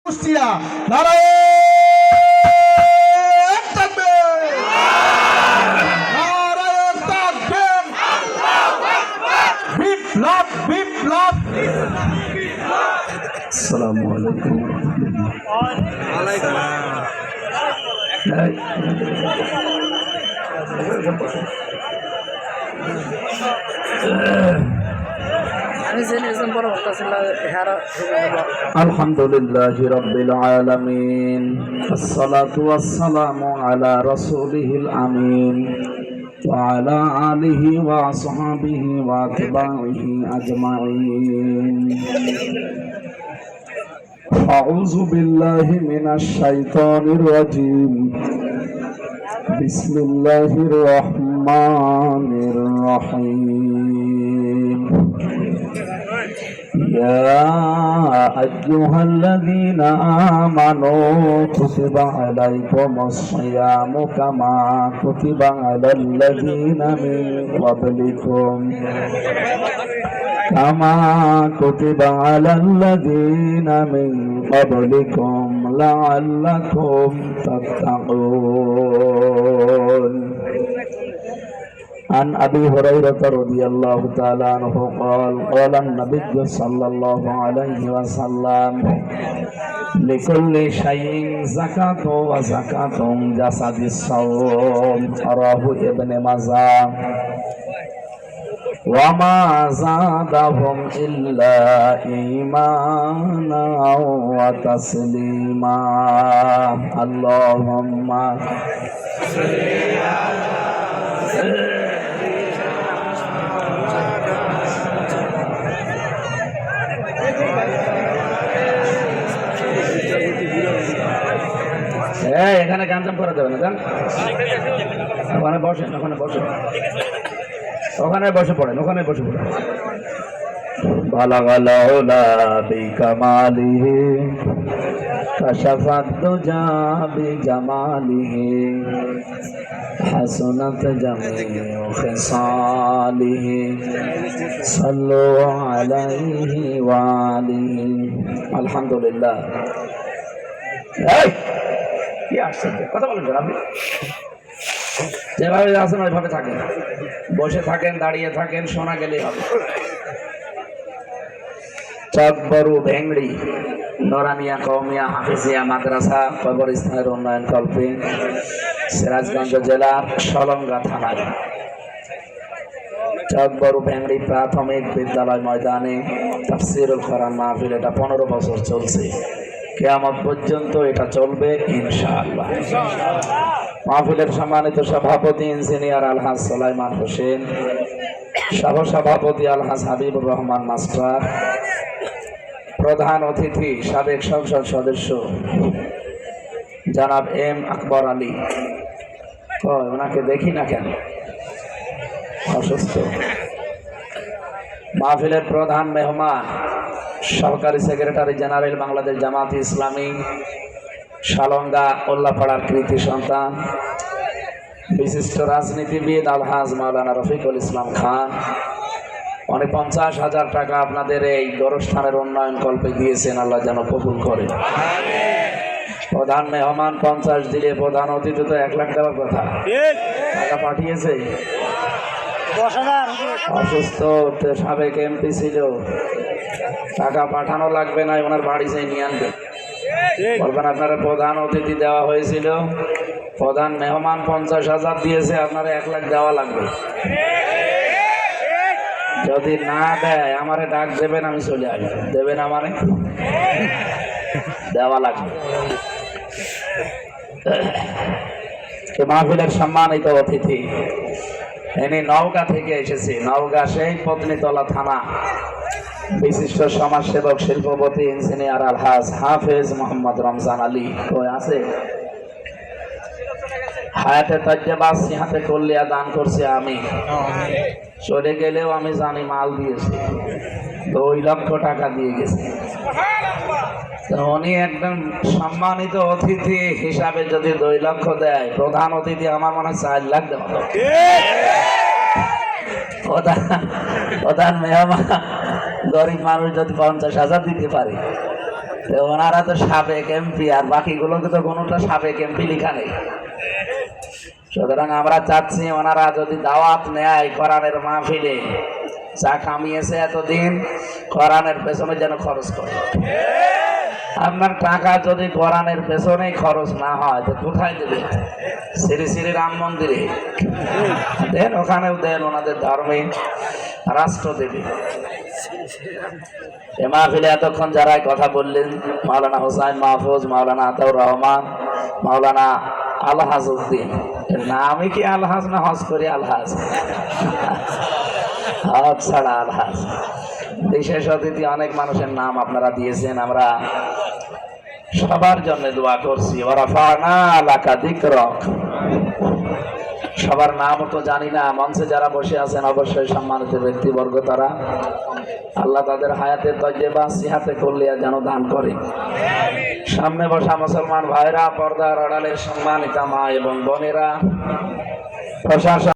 কুষ্টিয়া নারায়ণ তাকবীর নারায়ণ তাকবীর বিপ্লব বিপ্লব। আসসালামু আলাইকুম আলহামদুলিল্লাহি রাব্বিল আলামিন আসসালাতু ওয়াসসালামু আলা রাসূলিহিল আমিন ওয়া আলা আলিহি ওয়া আসহাবিহি ওয়া তাবিহি আজমাইন। আউযু বিল্লাহি মিনাশ শাইতানির রাজীম। বিসমিল্লাহির রহমানির রহিম। يا أيها الذين آمنوا كتب عليكم الصيام كما كتب على الذين من قبلكم لعلكم تتقون. عن أبي هريرة رضي الله تعالى عنه قال قال النبي صلى الله عليه وسلم لكل شيء زكاة وزكاة جسد الصوم. رواه ابن ماجه. وما زادهم إلا إيمانا وتسليما. اللهم صل على এখানে গান করে দেবে না, গান ওখানে বসেন, ওখানে বসেন, ওখানে বসে পড়েন, ওখানে বসে পড়েন। বালাগাল উলা বিকামালিহি কাশাফাত দুজা বিজামালিহি হাসনাত জামিউ খিসালিহি সাল্লু আলাইহি ওয়া আলিহি। আলহামদুলিল্লাহ। কি আসছে কথা বলেন আপনি? যেভাবে আছেন ওইভাবে থাকেন, বসে থাকেন, দাঁড়িয়ে থাকেন, শোনা গেলেই হবে। চকবরু ভেংড়ি নরামিয়া কওমিয়া হাফিজিয়া মাদ্রাসা কবরস্থানের উন্নয়ন কল্পে সিরাজগঞ্জ জেলার সলঙ্গা থানার চকবরু ভেংড়ি প্রাথমিক বিদ্যালয় ময়দানে তাফসীরুল কোরআন মাহফিল। এটা 15 বছর চলছে, কিয়ামত পর্যন্ত এটা চলবে ইনশাআল্লাহ। মাহফিলের সম্মানিত সভাপতি ইঞ্জিনিয়ার আলহাজ সুলাইমান হোসেন, সহ সভাপতি আলহাজ হাবিবুর রহমান মাস্টার, প্রধান অতিথি সাবেক সংসদ সদস্য জনাব এম আকবর আলী। ওনাকে দেখি না কেন, অসুস্থ। মাহফিলের প্রধান মেহমান সহকারী সেক্রেটারি জেনারেল বাংলাদেশ জামাত ইসলামী সালঙ্গা উল্লাপাড়ার কৃতি সন্তান, বিশিষ্ট রাজনীতিবিদ আলহাজ মাওলানা রফিকুল ইসলাম খান। উনি 50,000 টাকা আপনাদের এই গোরস্থানের উন্নয়ন কল্পে দিয়েছেন, আল্লাহ যেন কবুল করে। প্রধান মেহমান 50 দিলে প্রধান অতিথি তো 1 লাখ দেওয়ার কথা, টাকা পাঠিয়েছে। অসুস্থ সাবেক এমপি ছিল, টাকা পাঠানো লাগবে না, ওনার বাড়ি যাই নিয়ে আনবে। বলবেন আপনারা প্রধান অতিথি দেওয়া হয়েছিল, প্রধান মেহমান 50,000 দিয়েছে, আপনারা 1 লাখ দেওয়া লাগবে। যদি না দেয় আমারে ডাক দেবেন, আমি চলে আসবো। দেবেন আমারে, দেওয়া লাগবে। মাহফিলের সম্মানিত অতিথি, ইনি নওগাঁ থেকে এসেছে, নওগাঁ সেই পত্নীতলা থানা, বিশিষ্ট সমাজসেবক শিল্পপতি ইঞ্জিনিয়ার আলহাজ হাফেজ মোহাম্মদ রমজান আলী। কই আছে? হায়াতে তাজ্জাবা সিহাতে কল্লিয়া দান করছে আমি, চলে গেলেও আমি জানি মাল দিয়েছি, 2 লক্ষ টাকা দিয়ে গেছে। উনি একদম সম্মানিত অতিথি হিসাবে যদি 2 লক্ষ দেয়, প্রধান অতিথি আমার মনে হয় 4 লাখ দেওয়া। প্রধান মেহমান গরিব মানুষ যদি 50,000 দিতে পারে, তো ওনারা তো সাবেক এমপি, আর বাকিগুলোকে তো কোনোটা সাবেক এমপি লেখা নেই। সুতরাং আমরা চাচ্ছি ওনারা যদি দাওয়াত নেয় কোরআনের মাহফিলে, যা কামিয়েছে এতদিন কোরআনের পেছনে যেন খরচ করে। আপনার টাকা যদি কোরআনের পেছনে খরচ না হয় তো কোথায় দেবে? শ্রী শ্রী রাম মন্দিরে দেন, ওখানেও দেন, ওনাদের ধর্মে রাষ্ট্র দেবে। এ মাহফিলে এতক্ষণ যারা কথা বললেন, মাওলানা হুসাইন মাহফুজ, মাওলানা আতাউর রহমান, মাওলানা আলহাজ উদ্দিন, নামই কি আলহাজ না হজ করি আলহাজ, হজ ছাড়া আলহাজ। বিশেষ অতিথি অনেক মানুষের নাম আপনারা দিয়েছেন, আমরা সবার জন্য দোয়া করছি। ওয়ারাফানা লাকা যিকরাক। সবার নাম তো জানি না, মঞ্চে যারা বসে আছেন অবশ্যই সম্মানিত ব্যক্তিবর্গ তারা। আল্লাহ তাদের হায়াতে তয়্যিবা সিহাতে কুল্লিয়া যেন দান করে। সামনে বসা মুসলমান ভাইরা, পর্দার আড়ালের সম্মানিতা মা এবং বোনেরা, প্রশাসন